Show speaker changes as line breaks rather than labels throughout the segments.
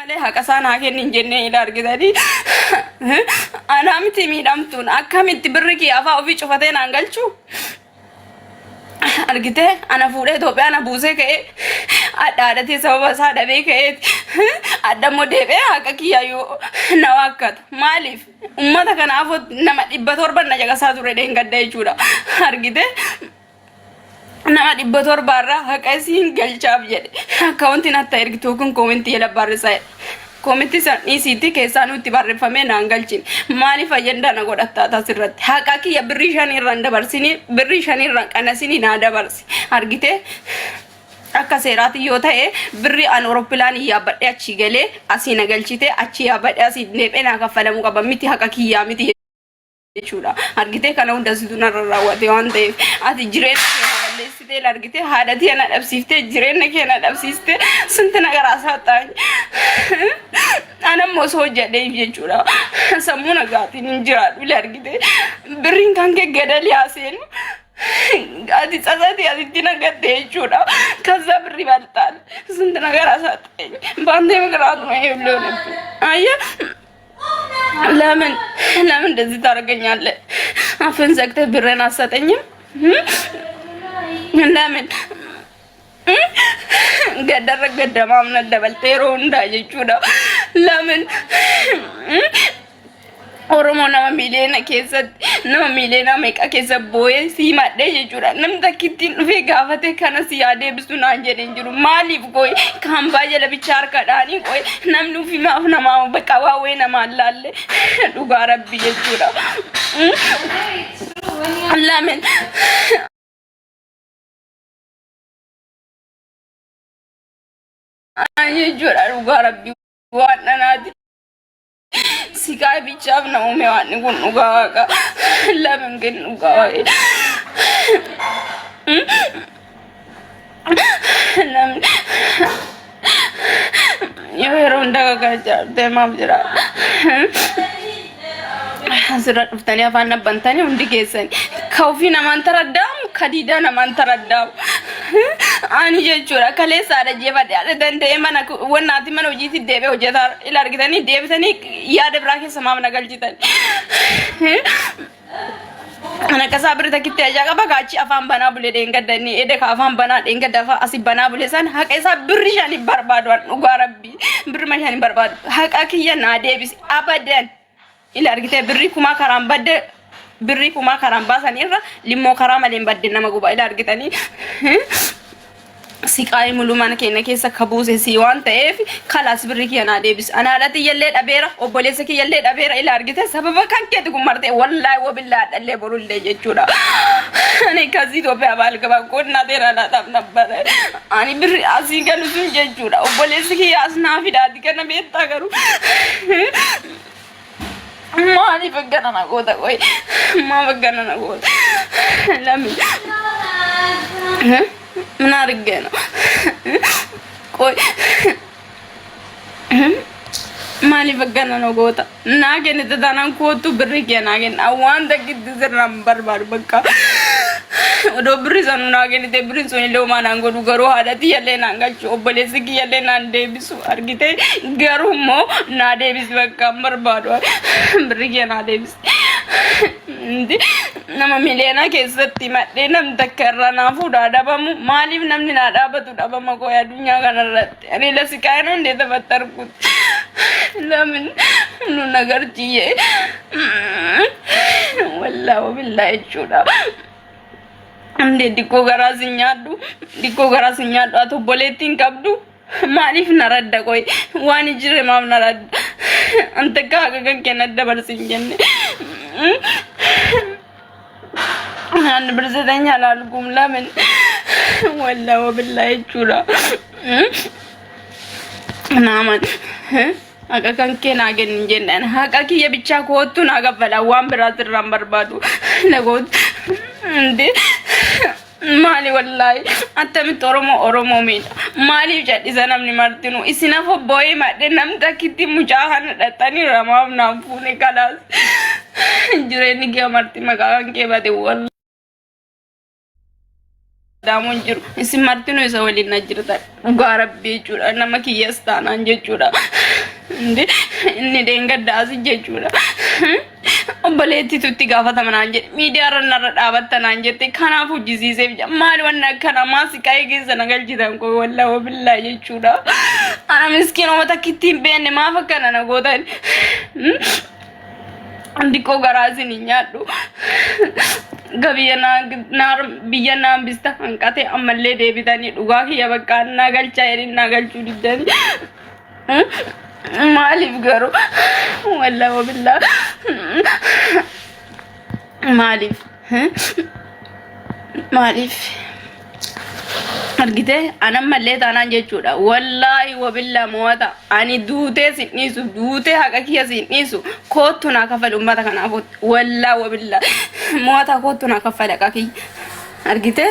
malee haqa isaan haa kennin jennee ila argitanii anaa miti miidhamtuun akkamitti birri kee afaa ofii cufatee naan galchu argite ana fuudhee Itoophiyaa na buusee ka'ee adhaadhatee sababa isaa dhabee ka'ee addammoo deebi'ee haqa kiyyayyuu na waakkata maaliif ummata kanaaf nama 700 na jagasaa ture dheengadda jechuudha argite nama 700 irraa haqa isiin galchaaf jedhe akkaawuntiin hatta ergituu kun koomentii jedha barreessaa koomentii san isiitti keessaa nutti barreeffamee naan galchin maaliif ayyanda na godhataa tasirratti haqa kiyya birrii 5 irraan dabarsini birrii 5 irraan qanasini naa dabarsi argite akka seeraati yoo ta'e birri an Awurooppilaanii yaabbadhe achi galee asii na galchite achi yaabbadhe asii deebi'ee naa kaffalamu qaba miti haqa kiyyaa miti jechuudha argite kana hunda situ narra raawwate waan ta'eef ati jireenya balleessitee argite haadhatii ana dhabsiiftee jireenya kee na dhabsiiste sunti nagaraasaa ta'an anammoo soo jedhee jechuudha sammuu nagaatiin hin jiraadhu argite birriin kan kee gadali haaseenu ati tsasati ati nagadde jechuudha kaza birri baltaan sunti nagaraasaa ta'an baandee magaraatu ma eebloon ayya ለምን እንደዚህ ታደርገኛለህ? አፈን ዘግተህ ብሬን አሰጠኝም? ለምን ገደረገ ደማም ነደበልቴሮ እንዳየችው ነው ለምን Oromo nama miliyoona meeqa keessa boo'ee si madhee jechuudha. Namni takkittiin dhufee gaafate kana si yaadee bisu naan jedheen jiru. Maaliif gooyi kan baay'ee labicha harkadhaanii gooyi namni ufimaaf namaa bakka waawee namaan laalle dhugaa rabbi jechuudha. Lamin jechuudha dhugaa rabbi waan dhanaati. Sikai bichaf na ume wani kun ugawaga lamin gen ugawaga lamin yo hero ndaga gaja demam jira asira uftani afana bantani undi gesan kaufi na mantaradam kadida na mantaradam ani jechuudha kaleessa ada jeefadhe ada danda'e mana wannaati mana hojiitti deebi'ee hojjetaa ila argitanii deebitanii yaada biraa keessa maaf nagalchitan ana kasaa birri takkitti ajaa qaba gaachi afaan banaa bulee dheengaddanii ede ka afaan banaa dheengadda afaan asii banaa bulee san haqa isaa birri 5 barbaadu dhugaa rabbi birri 5 barbaadu haqa kiyya naa deebisi abadan ila argitee birri kuma karaan badde birri kuma karaan baasanirra limmoo karaa maleen badde nama guba ila argitanii siqaay muluman keenya keessa kabuuse si waan ta'eef kalaas birri kiyana deebis anaadhati yallee dhabeera obboleessa kiyya yallee dhabeera ila argite sababa kan keetu gumarte wallahi wabillahi dhalle borulle jechuudha ani kazi Itoophiyaa balgaba qonna teera laataaf nabbare ani birri asii galu sun jechuudha obboleessa kiyya asnaa fidaati kana beektaa garuu maali faggana na goota qoy ma faggana na goota lamin ምን አድርጌ ነው ቆይ ማሊ በገና ነው ጎታ ናገን ተዳናን ኮቱ ብርጌ ናገን አዋን ደግድ ዝራም በርባር በቃ ወዶ ብሪዛኑ ናገን ደብሪን ሶኒ ለማን አንጎዱ ገሩ ሀዳቲ ያለና አንጋቹ ኦበሌስኪ ያለና እንደቢሱ አርጊቴ ገሩሞ ናዴቢስ በቃ በርባዶ ብርጌ ናዴቢስ እንዴ nama miliyoona keessatti madhee nam takkarranaa fuudhaa dhabamu maaliif namni naa dhaabatu dhabama koo addunyaa kanarratti ani lasikaan hundee taphattarkutti lamin nu nagarchiye wallaa wabillaa jechuudha ande dikkoo garaa si nyaadhu ati obboleettiin qabdu maaliif na radda koy waan jire maaf na radda ante kaa kan kenna dabarsin jenne أنا برزدني على الجملة من ولا وبالله يجورا نعم أكا كان كنا جنن هكا كي يبيتشا كوتو ناقا فلا وام برات الرمبر بادو نقول عندي مالي والله أنت أرومو مين مالي جد إذا نمني مرتينو إسنا فبوي ما دنام تكتي مجاهن رتاني رمام نامفوني كلاس جريني كيا مرتي مكان كيا بدي والله Daamon jiru isin martinu isa waliin na jirta dhugaa rabbii jechuudha nama kiyyaas taanaan jechuudha inni deengaddaas jechuudha obboleettitutti gaafatamanaan jedhe miidiyaarra narra dhaabattanaan jette kanaaf hojjisiiseef maali wanna akkana maasi qaayee keessa nagalchitan koo wallaahi billaa jechuudha ana miskiinoma takkittiin beenne maaf akkana na gootan andiko garaazin nyaadhu biyya naan bista hanqate ammallee deebitanii dhugaa kiyya bakka naa galchaa jedhin naa galchuu diddanii maaliif garuu wallaahi billaa maaliif argite anan mallee taanaan jechuudha wallaahi wabillaa mo'ata ani duutee sinniisu duutee haqa kiyya sinniisu koottu naa kaffale ummata kanaaf wallaahi wabillaa mo'ata koottu naa kaffale haqa kiyya argite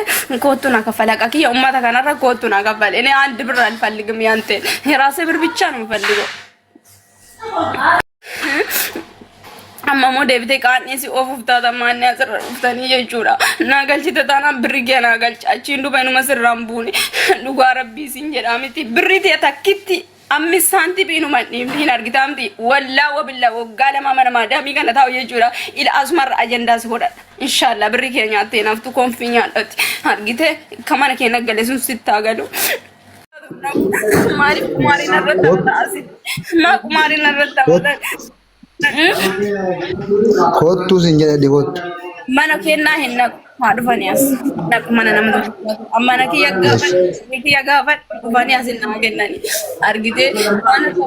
koottu naa kaffale haqa kiyya ummata kanarra koottu naa kaffale እኔ አንድ ብር አልፈልግም ያንተ የራሴ ብር ብቻ ነው የምፈልገው Amamo deebite qaanisi ofuuftaata maanni asirra dhuftanii jechuudha. Naagalchite taanaan birri kee naagalcha achiin dhufa inuma sirraan buune dhugaa rabbii siin jedhaa miti birri tee takkitti ammis saantibii inuma hin argitaa miti wallaa wabillaa waggaa lama mana maadaamii kana taa'u jechuudha. Ila asumarra ajandaas godhadha. Inshaallah birri kee nyaattee naftu konfii nyaadhatti argite kamana kee naggale sun sittaa galu. Maaliif kumaariin irratti ta'asi maa kumaariin irratti ta'u
Kottu sinjala di kottu.
Mana kenna hinna madufanias. Nak mana namni amma kiyya gaafa dhufanias hinna kennani. Argite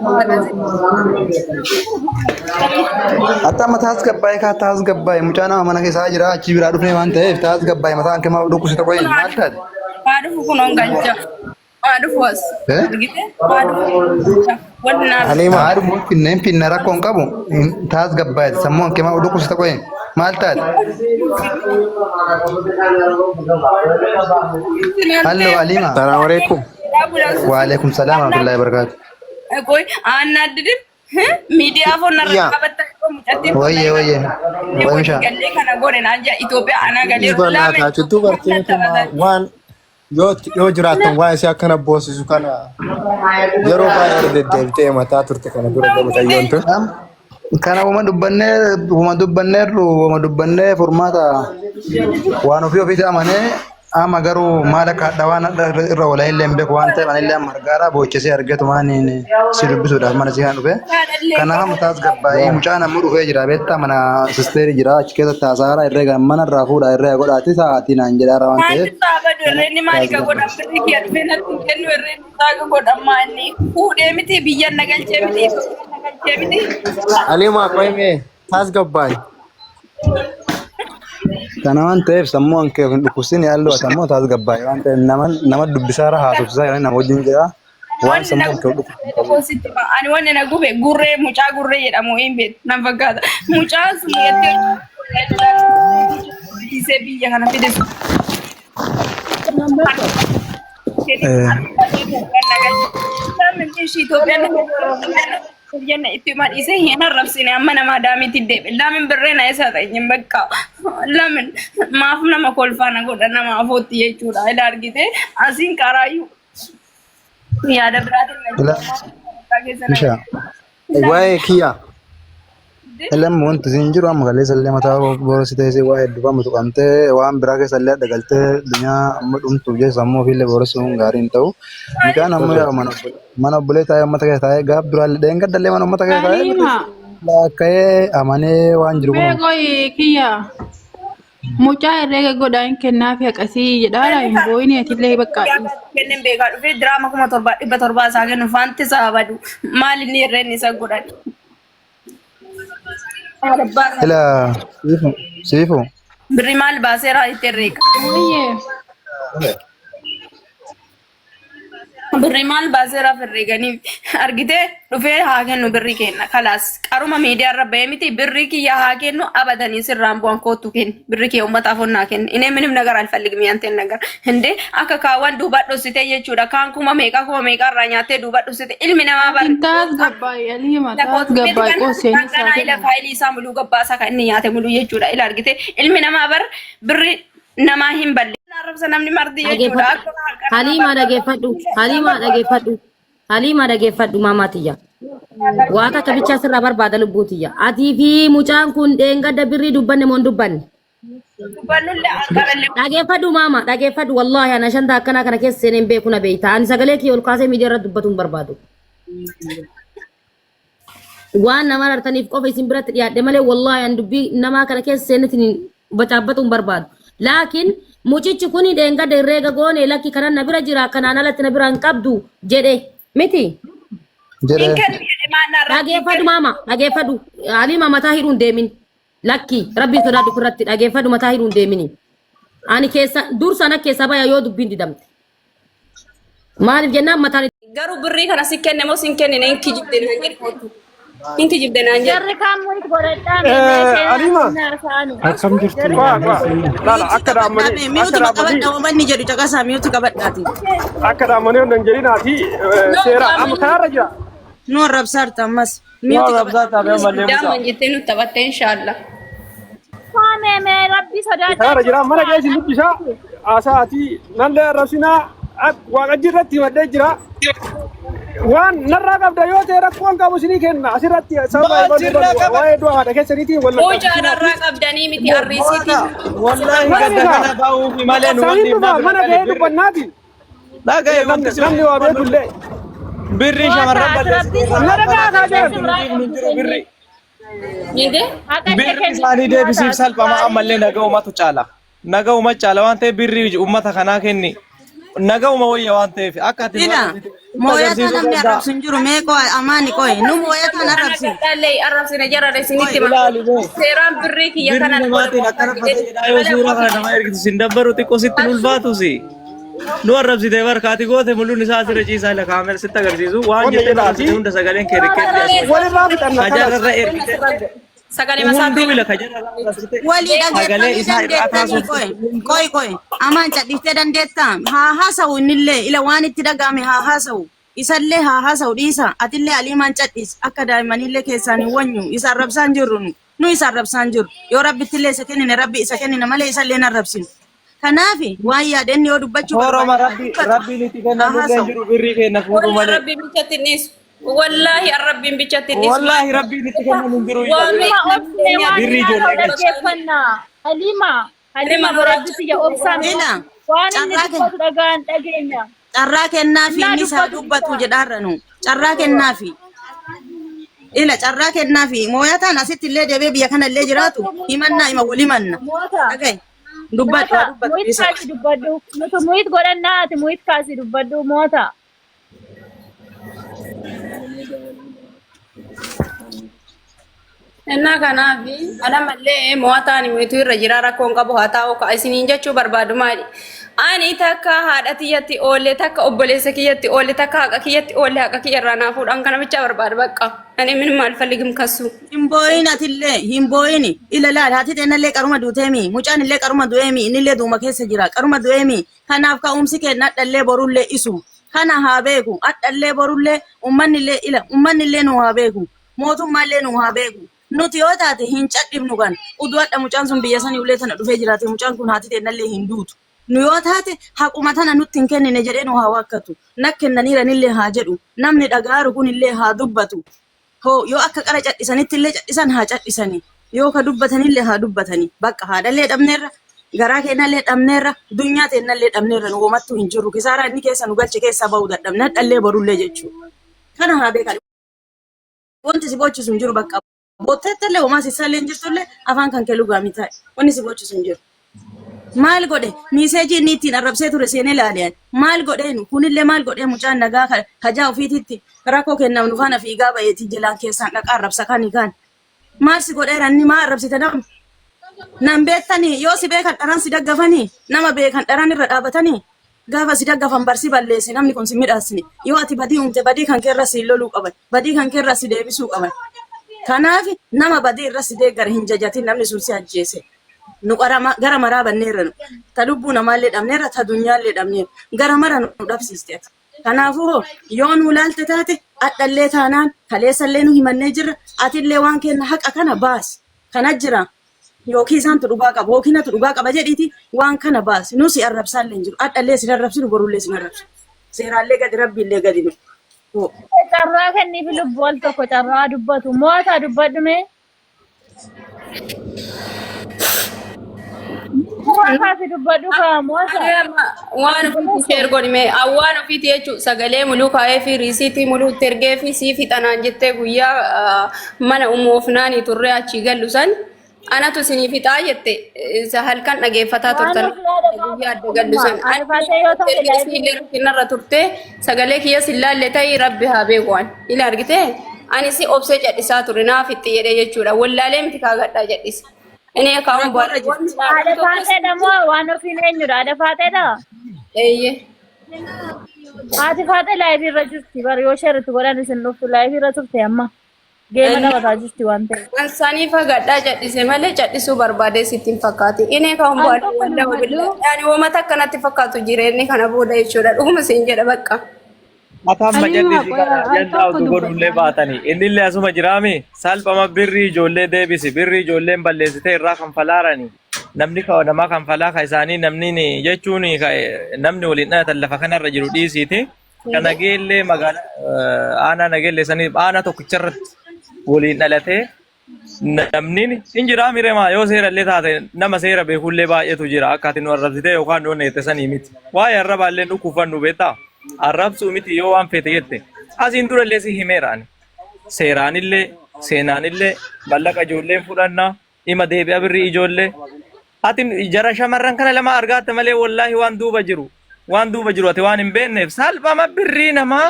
mana
Hatta mataas gabbaa'ee ka taas gabbaa'ee mucaan mana keessa jira achi biraa dhufnee waan ta'eef taas gabbaa'ee mataan kema dhukkubsata qoyeen maal taate?
Maadufu kunoon galcha. Maadufuus. Argite maadufu.
Alima haadhu finneen finna rakkoon qabu taas gabbaa'ee sammuu kema dhukkubsata qoyeen maal taate? Hallo Alima.
Assalamu alaikum.
Wa alaikum salaam wa rahmatullahi wa barakatuh.
Koi anaddim media phone narrabatta mucatti
Oye misha
galle kana gore nanja Ethiopia ana galle
Subhanallah tu bartee waan yoo jiraatan waa isa kana boosisu kana yeroo baay'ee deddeebitee mataa turte kana dura gamtayyoontu
kana wama dubbannee furmaata waan ofii amanee ama garuu maala kadhawaan irra wala illee mbek waan ta'e manillee margaara boochesee argatu maaniin si dubbisuudhaaf mana si kan dhufe kanaaf mataas gabbaa'ee mucaan ammoo dhufee jira beektaa mana sisteeri jira achi keessatti haasaara irree mana irraa fuudhaa irree godhaati sa'aatii naan jedhaara waan ta'eef
irreen maali ka godhan birri kee dhufee natti kennu irreen isaa godhan maanni fuudhee miti biyya nagalchee miti
Alima qoyme taas gabbaa'e
kana waan ta'eef sammuu ankee hin dhukkubsin yaallu sammuu taas gabbaa'e waan ta'eef nama dubbisaara haasofsisaa nama wajjin jira waan sammuu ankee dhukkubsin
ani wanne na gube gurree mucaa gurree jedhamu hin beeku nan fakkaata mucaa sun yettee isee biyya kana fides Jangan itu mat isi hina rapsini amma nama dami tidde lamin berre na esa ta nyim bakka lamin maaf nama kolfana goda nama afoti ye chura idar gite asin karayu ya ada berarti
misha
waa'ee kiyya
Elam wanti sinjiru amma galee sallee mataa boorsi ta'ee waa hedduu famu tuqamtee waan biraa keessa illee dagaltee addunyaa amma dhumtuuf jecha sammuu ofiillee boorsuun gaariin ta'u. Midhaan amma yaa mana obbolee taa'ee uummata keessa taa'ee gaaf duraallee dheenga dallee mana uummata keessa taa'ee lakka'ee amanee waan jiru kun.
Beekoi kiyya mucaa herreega godhaan kennaaf haqasii jedhaadha hin boo'inii atillee bakka.
Kennin beekaa dhufee diraama 1700 isaa kennu faanti sababadu maal inni irreen isa godhan.
Ila sifu.
Beri mal basera iterreka.
Oye.
Beri mal basera ferregani argite dhufe haa kennu birri kenna khalas qaruma media irra beemiti birri kiyya haa kennu abadani sirraan bu'an kootu kenni birri kiyya ummataaf onnaa kenni inni minim nagar alfalligmi yanteen nagar hinde akka kaawwan duubadhu site jechuudha kaan kuma meeqa irraa nyaattee duubadhu site ilmi namaa bar
Intaas gabbaa'e Alima taas gabbaa'e qooseen isaa
ila faayilii isaa muluu gabbaasaa kan inni nyaate muluu jechuudha ila argite ilmi namaa bar birri namaa hin balle arrabsa namni marti jechuudha.
Haliima dhageeffadhu maamaatiyya. Waata kabicha sirraa barbaada lubbuutiyya. Atii fi mucaan kun dheengadda birrii dubbanne moo hin dubbanne? Dhageeffadhu maama dhageeffadhu wallahi ana shanta akkanaa kana keessa seeneen beeku na beeyta. Ani sagalee kee ol kaasee miidiyaa irratti dubbatu hin barbaadu. Waan nama artaniif qofa isin biratti dhiyaadhe malee wallahi an dubbii namaa kana keessa seenetiin bacaabbatu hin barbaadu. Laakiin mucichi kuni dheengadda irreega goone lakki kanan na bira jira kanaan alatti na bira hin qabdu jedhe miti. Dhageeffadhu maama dhageeffadhu Haliima mataa hidhuun deemin. Lakki rabbi sodaadhu irratti dhageeffadhu mataa hidhuun deemini. Ani keessa dursana keessa baya yoo dubbiin didamte. Maaliif jennaan mataan
garuu birrii kana si kenne moo sin kenne hin kijibde naan jedhi kootu. Hin kijibde naan jedhi.
Jarri kaamuun godhadhaan
Haliima akkam jirtu? Laala akka daamanii
mi'uutu qabadha uummanni jedhu caqasaa mi'uutu qabadhaati.
akka daamanii hundan jedhinaati seera amma kanarra jira.
Nu arrabsaarta ammas
Mi'uutu qabsaata bee mallee musa.
Daaman jettee nutti taphatte inshallah.
Faamee rabbi sodaadha.
Kanarra jira mana keessa dubbisaa haasaati nallee arrabsinaa waaqajji irratti himadhee jira. Waan narraa qabda yoo ta'e rakkoon qabu isinii kenna asirratti sababa waa'ee du'a haadha keessaniitiin wal
Mucaa narraa qabdanii miti arriisiiti.
Wallahi gadda kana baa'uuf malee nu wanti
mana ga'ee dubbannaati.
dhagaye
Namni waa beekullee.
birri shamarran balleessu.
Naragaa taatee.
Birri.
Nide?
Birri isaanii deebisiif salphama ammallee naga'umatu caala. Naga'uma caala waan ta'eef birri uummata kanaa kenni. Naga'uma wayya waan ta'eef akka ati
mooyata namni arrabsin jiru meeqoo amaani qoy nu mooyata arrabsin
Dallee arrabsina jarra isinitti seeraan birrii kiyya kana
maatiin akkana fayyadamaa yoo suuraa kana nama ergitu sin dabbaru xiqqoo sitti ulfaatusi. Nu arrabsitee barkaati goote mul'uun isaa asirra ciisaa ila kaamera sitti agarsiisu waan jettee arrabsite hunda sagaleen kee rikkee
walirraa fixanna.
kajarra ergite
sagalee masaa
hunduu ila kajarra arrabsite
walii
sagalee isaa irraa
dhageeffanii
kaasuuf
qoy amaan cadhiftee dandeettaa haa haasa'u innillee ila waan itti dhaga'ame haa haasa'u isallee haa haasa'u dhiisa atillee aliimaan cadhis akka daa'imanillee keessaan hin wanyu isa arrabsaan jirru nu isa arrabsaan jiru yoo rabbittillee isa kennine rabbi isa kennine malee isallee hin arrabsinu. Kanaafi waan yaadenne yoo dubbachuu
Horoma rabbiin itti kennamu jiru birrii kenna fuudhu malee.
rabbiin bichatti nis wallahi rabbiin bichatti nis
Wallahi rabbiin itti kennamu jiru.
birri ijoollee Halima rabbi ya obsaan waan inni dubbatu dhagaan dhageenya.
carraa kennaafi inni isaa dubbatu jedhaarra nu carraa kennaafi ila carraa kennaafi mooyataan asitti illee deebee biyya kana illee jiraatu himannaa hima walimanna dhagaye dubbadhu
Muit kaasi dubbadhu nutu muit godhannaa ati muit kaasi dubbadhu moota.
Innaa kanaafi adamallee mo'ataan himitu irra jira rakkoon qabu haa ta'u ka isiniin jechuu barbaadu maali? Ani takka haadha kiyyatti oolle takka obboleessa kiyyatti oolle takka haqa kiyyatti oolle haqa kiyya irraa naa fuudhan kana bicha barbaadu bakka. Ani min maal falligim kasu.
himboyin atillee himboyin ila laal haati teenallee qaruma duuteemi mucaan illee qaruma du'eemi innillee duuma keessa jira qaruma du'eemi kanaaf ka'umsi kenna adhallee borullee isu kana haa beeku adhallee borullee ummannillee nu haa beeku mootummaallee nu haa beeku nuti yoo taate hin cadhibnu kan uduu adha mucaan sun biyya sanii ulee tana dhufee jiraate mucaan kun haati teenallee hin duutu nu yoo taate haquma tana nutti hin kennine jedhee nu haa waakkatu nak kennaniiranillee haa jedhu namni dhagaaru kunillee haa dubbatu hoo yoo akka qara cadhisanitti illee cadhisan haa cadhisanii yoo ka dubbatanillee haa dubbatanii bakka haadhallee dhabneerra garaa kennallee dhabneerra dunyaa teennallee dhabneerra nu homattuu hin jirru kisaaraa inni keessa nu galche keessa ba'uu dadhabne dhallee borullee jechuudha kana haa beekan wanti si bochisu hin jiru bakka botteettallee homaa sissallee hin jirtullee afaan kan kee lugaamii taa'e wanni si bochisu hin jiru. Maal godhe miiseejii inni ittiin arrabsee ture seenee laaliyan maal godheenu kunillee maal godhee mucaan nagaa hajaa ofiititti rakkoo kennamu nu faana fiigaa bayeetii jalaan keessaan dhaqaa arrabsa kanii kaan maal si godheera inni maa arrabsite nam beektanii yoo si beekan dharan si daggafanii nama beekan dharan irra dhaabatanii gaafa si daggafan barsi balleesse namni kun si midhaasne yoo ati badii uumte badii kan keerra si loluu qaban badii kan keerra si deebisuu qaban kanaaf nama badii irra si deeggara hin jajatin namni sun si ajjeese. Nu gara maraa banneerra ta lubbuu namaallee dhabneerra ta dunyaallee dhabneerra gara mara nu dhabsiiste kanaafuu yoo nu laalte taate adhallee taanaan kaleessallee nu himannee jirra atillee waan kenna haqa kana baas kana jira yookiin isaantu dhugaa qaba yookiin atu dhugaa qaba jedhiiti waan kana baasi nusi arrabsaallee hin jiru adhallee sin arrabsinu borullee sin arrabsinu seeraallee gadi rabbiillee gadi nu
Carraa kenniif lubbu wal tokko carraa dubbatu moota dubbadhume. Moota fi dubbadhu kaa moota.
Waan ofiitti sheer godhime waan ofiitti jechuun sagalee muluu kaa'ee fi riisiitii muluu itti ergee fi sii fixanaan jettee guyyaa mana umuufnaanii turre achii gallu san anatu isinii fixaa jette halkan dhageeffataa turtan guyyaa adda gallu san anarra turte sagalee kiyya sillaallee ta'ii rabbi haa beekuwan ila argite ani si obsee cadhisaa ture naaf itti jedhee jechuudha wallaalee miti kaagadhaa jedhise. Ini kaum buat
ada fate damo one of in eenyudha ada fatedha
eyye
ati fate live irra jirti bar yoo sharatu godhan isin dhuftu live irra turte amma geema taphataa jirti waan ta'eef
ansanii fagadhaa cadhise malee cadhisuu barbaadee sittiin fakkaati ini kaum buat wanda wabilla yani wamata akkanatti fakkaatu jireenyi kana booda jechuudha dhuguma siin jedha bakka
Ataan majallisi kana jantaa utuu godhullee baatanii innillee asuma jiraami salphama birrii ijoollee deebisi birrii ijoolleen balleessitee irraa kanfalaarani namni namaa kanfalaa ka isaanii namni jechuun namni waliin dhalatan lafa kanarra jiru dhiisiiti kan nageellee magaalaa aanaa nageellee sanii aanaa tokkicharratti waliin dhalatee namni hin jiraami reemaa yoo seerallee taate nama seera beekullee baay'eetu jira akka ati nu arrabsitee yookaan nu neette sanii miti waa'ee arrabaallee dhukkufannu beektaa. Arrabsuu miti yoo waan feete jette asiin durallee si himeeraan seeraanillee seenaanillee mallaqa ijoolleen fudhannaa dhima deebi'a birrii ijoollee ati jara shamarran kana lama argaatte malee wallaahi waan duuba jiru ati waan hin beekneef salphama birrii namaa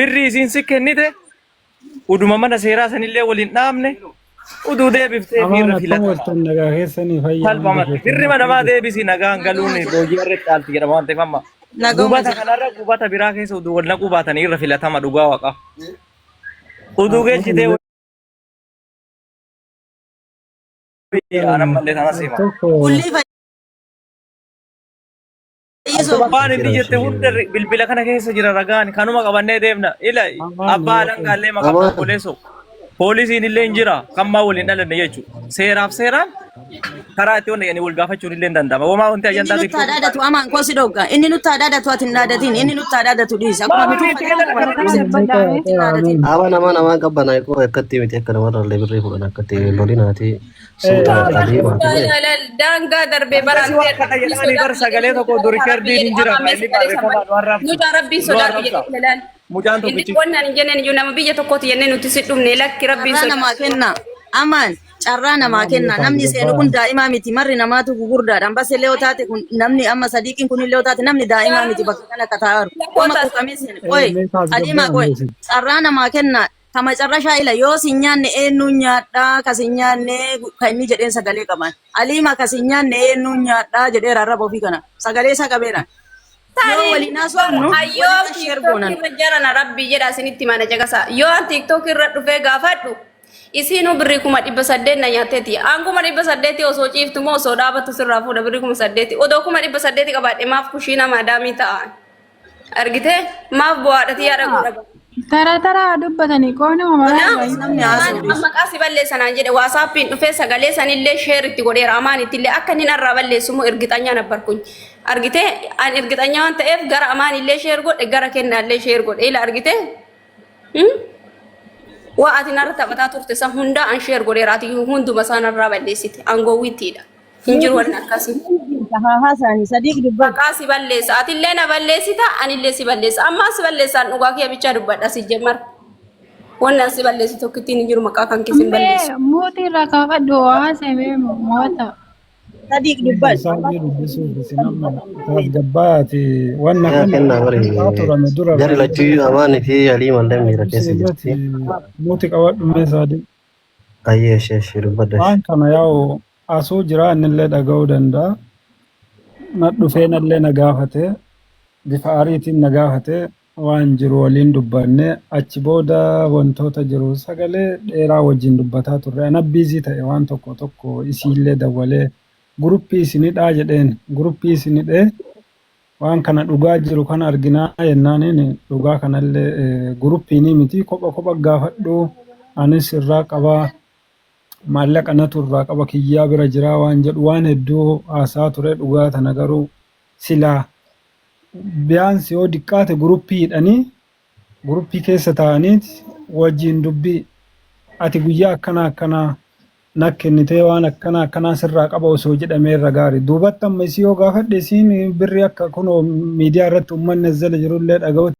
birrii isiin si kennite uduma mana seeraa sanillee waliin dhaabne uduu deebiftee fiirra filata salphama birrii namaa deebisi nagaan galuun boojii irratti dhaalti jedhama waan ta'eef amma. Gubata kanarra gubata biraa keessa uduu wal naquu baatanii irra filatama dhugaa waqa. Uduu geechitee anammallee sana sima. Waan inni jette hunda bilbila kana keessa jira ragaan kanuma qabannee deemna ila abbaa alangaallee maqaa poleeso. Poolisiin illee hin jira kan maa waliin dhalanne jechuudha. Seeraaf seeraan karaa itti wanta wal gaafachuun illee hin danda'ama. Womaa wanti ajandaa
nutti dhaadatu amaan kosi dhogga inni nutti dhaadatu ati hin dhaadatiin inni nutti dhaadatu dhiisa
Awan namaan qabbanaa koo akkatti miti akka namarraallee birrii fudhan akkatti lolinaati.
Daangaa darbee baraantee
akka jedhanii bar sagalee tokko riikardiin hin jira.
Nuti rabbiin sodaatu jedhee
Mucaan tokkichi.
Wannan jenneen iyyuu nama biyya tokkooti jennee nuti si dhumne lakki rabbiin
sodaatu. Namaa kenna amaan carraa namaa kenna namni seenu kun daa'imaa miti marri namaatu gugurdaadhaan bas illee yoo taate kun namni amma sadiiqiin kun illee yoo taate namni daa'imaa miti bakka kana akka taa'aru qoma quuqamee seene qoye adiimaa qoye carraa namaa kenna kama carra shaayila yoo sin nyaanne eenyuun nyaadhaa kasin nyaanne kan inni jedheen sagalee qaban aliima kasin nyaanne eenyuun nyaadhaa jedhee rarraba ofii kana sagalee isaa qabeedhaan. Yoo waliin haasofnu
ayyoo tiiktookii jarana rabbii jedha isinitti mana jagasa yoo tiiktookii irra dhufee gaafadhu isiinu birrii 800 na nyaateeti aanguma 800 osoo ciiftu moo osoo dhaabattu sirraa fuudha birrii 800 odoo 800 qabaadhe maaf kushiina maadaamii ta'an argite maaf bu'aadhati yaada godha.
Tara dubbatanii qoonuma
maqaa si balleessanaan jedhe waasaappiin dhufee sagalee sanillee sheer itti godheera amaan ittillee akka inni narraa balleessumu ergixanyaa nabbarkuኝ argite an ergixanyaa waan ta'eef gara amaan illee sheer godhe gara kennaallee sheer godhe ila argite waa ati narra taphataa turte san hunda an sheer godheera ati hunduma isaa narraa balleessite angoowwittiidha hin jiru wanni akkasii.
Haasani sadiq dubba
Maqaa si balleessa atillee na balleessita anillee si balleessa amma si balleessaan dhugaa kee bichaa dubbadha si jemmar wannan si balleessi tokkittiin hin jiru maqaa kan kisin balleessu.
Mootii irraa kaafadhu haasa'e moota.
sadiq dubba
Gabbaati wanna
kenna bari jari lachuu amaani fi alii mallee miira keessa jirti.
Mootii qabadhu mee sadiq.
Ayyee ishee dubbadha.
Waan kana yaa'u asuu jira innillee dhaga'uu danda'a. Na dhufee nallee na gaafate bifa ariitiin na gaafate waan jiru waliin dubbanne achi booda wantoota jiru sagalee dheeraa wajjin dubbataa turre ana biizii ta'e waan tokko isiillee dabalee guruppii isinidhaa jedheen guruppii isinidhee waan kana dhugaa jiru kana arginaa yennaaniin dhugaa kanallee guruppiinii miti kopha gaafadhu anis irraa qabaa maallaqa natu irraa qaba kiyyaa bira jiraa waan jedhu waan hedduu haasaa ture dhugaa tana garuu silaa biyaansi yoo diqqaate guruppii keessa ta'aniiti wajjin dubbii ati guyyaa akkanaa nakkennitee waan akkanaa sirraa qaba osoo jedhamee irra gaarii duubatti amma isii yoo gaafadhe isiin birri akka kunoo miidiyaa irratti uummanni jala jirullee dhaga'u